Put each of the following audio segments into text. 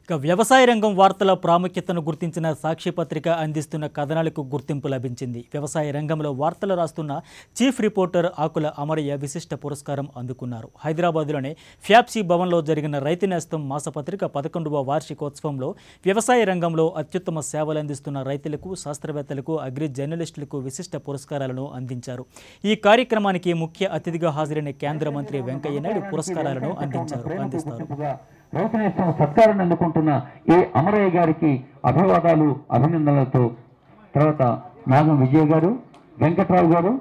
వ్యవసాయ రంగం వార్తల ప్రాముఖ్యతను గుర్తించిన సాక్షి పత్రిక అందిస్తున్న కథనాలకు గుర్తింపు లభించింది. వ్యవసాయ రంగంలో వార్తలు రాస్తున్న చీఫ్ రిపోర్టర్ ఆకుల అమరయ్య విశిష్ట పురస్కారం అందుకున్నారు. హైదరాబాద్లోని ఫ్యాప్సీ భవన్లో జరిగిన రైతు నేస్తం మాసపత్రిక 11వ వార్షికోత్సవంలో వ్యవసాయ రంగంలో అత్యుత్తమ సేవలు అందిస్తున్న రైతులకు, శాస్త్రవేత్తలకు, అగ్రి జర్నలిస్టులకు విశిష్ట పురస్కారాలను అందించారు. ఈ కార్యక్రమానికి ముఖ్య అతిథిగా హాజరైన కేంద్ర మంత్రి వెంకయ్య నాయుడు పురస్కారాలను అందిస్తారు. రైతు నేస్తం సత్కారాన్ని అందుకుంటున్న ఏ అమరయ్య గారికి అభివాదాలు, అభినందనలతో తర్వాత నాగం విజయ గారు, వెంకట్రావు గారు,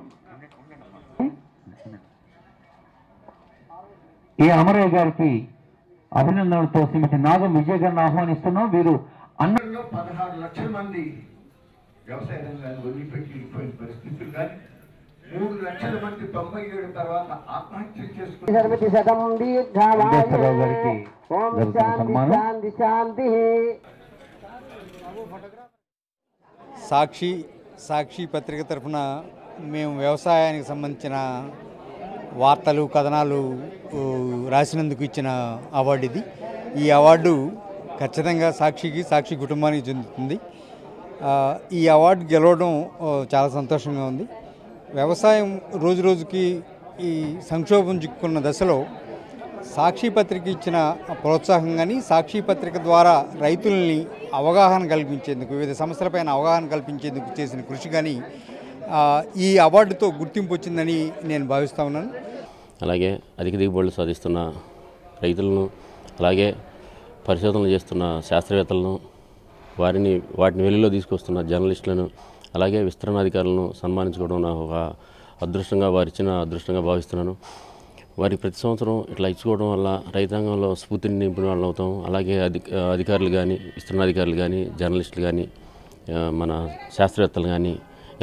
ఏ అమరయ్య గారికి అభినందనలతో శ్రీమతి నాగం విజయ గారిని ఆహ్వానిస్తున్నాం. వీరు 16 లక్షల మంది వ్యవసాయ రంగాన్ని వదిలిపెట్టి వెళ్ళిపోయిన పరిస్థితులు కానీ 3 లక్షల మంది 97 తర్వాత ఆత్మహత్య చేసుకున్నారు. సాక్షి పత్రిక తరఫున మేము వ్యవసాయానికి సంబంధించిన వార్తలు, కథనాలు రాసినందుకు ఇచ్చిన అవార్డు ఇది. ఈ అవార్డు ఖచ్చితంగా సాక్షి కుటుంబానికి చెందుతుంది. ఈ అవార్డు గెలవడం చాలా సంతోషంగా ఉంది. వ్యవసాయం రోజు రోజుకి ఈ సంక్షోభం చిక్కుకున్న దశలో సాక్షి పత్రిక ఇచ్చిన ప్రోత్సాహం కానీ, సాక్షి పత్రిక ద్వారా రైతుల్ని అవగాహన కల్పించేందుకు, వివిధ సమస్యలపైన అవగాహన కల్పించేందుకు చేసిన కృషి కానీ ఈ అవార్డుతో గుర్తింపు వచ్చిందని నేను భావిస్తూ ఉన్నాను. అలాగే అధిక దిగుబడులు సాధిస్తున్న రైతులను, అలాగే పరిశోధనలు చేస్తున్న శాస్త్రవేత్తలను, వాటిని వెలుగులో తీసుకొస్తున్న జర్నలిస్టులను, అలాగే విస్తరణాధికారులను సన్మానించుకోవడం నాకు ఒక అదృష్టంగా, వారిచ్చిన అదృష్టంగా భావిస్తున్నాను. వారికి ప్రతి సంవత్సరం ఇట్లా ఇచ్చుకోవడం వల్ల రైతాంగంలో స్ఫూర్తిని నింపిన వాళ్ళు అవుతాం. అలాగే అధికారులు కానీ, విస్తరణాధికారులు కానీ, జర్నలిస్టులు కానీ, మన శాస్త్రవేత్తలు కానీ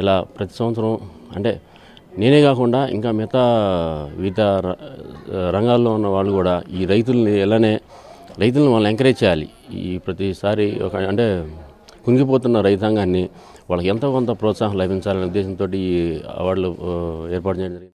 ఇలా ప్రతి సంవత్సరం, అంటే నేనే కాకుండా ఇంకా మిగతా వివిధ రంగాల్లో ఉన్న వాళ్ళు కూడా ఈ రైతులను వాళ్ళని ఎంకరేజ్ చేయాలి. ఈ ప్రతిసారి అంటే కుంగిపోతున్న రైతాంగాన్ని వాళ్ళకి ఎంతో కొంత ప్రోత్సాహం లభించాలనే ఉద్దేశంతో ఈ అవార్డులు ఏర్పాటు చేయడం జరిగింది.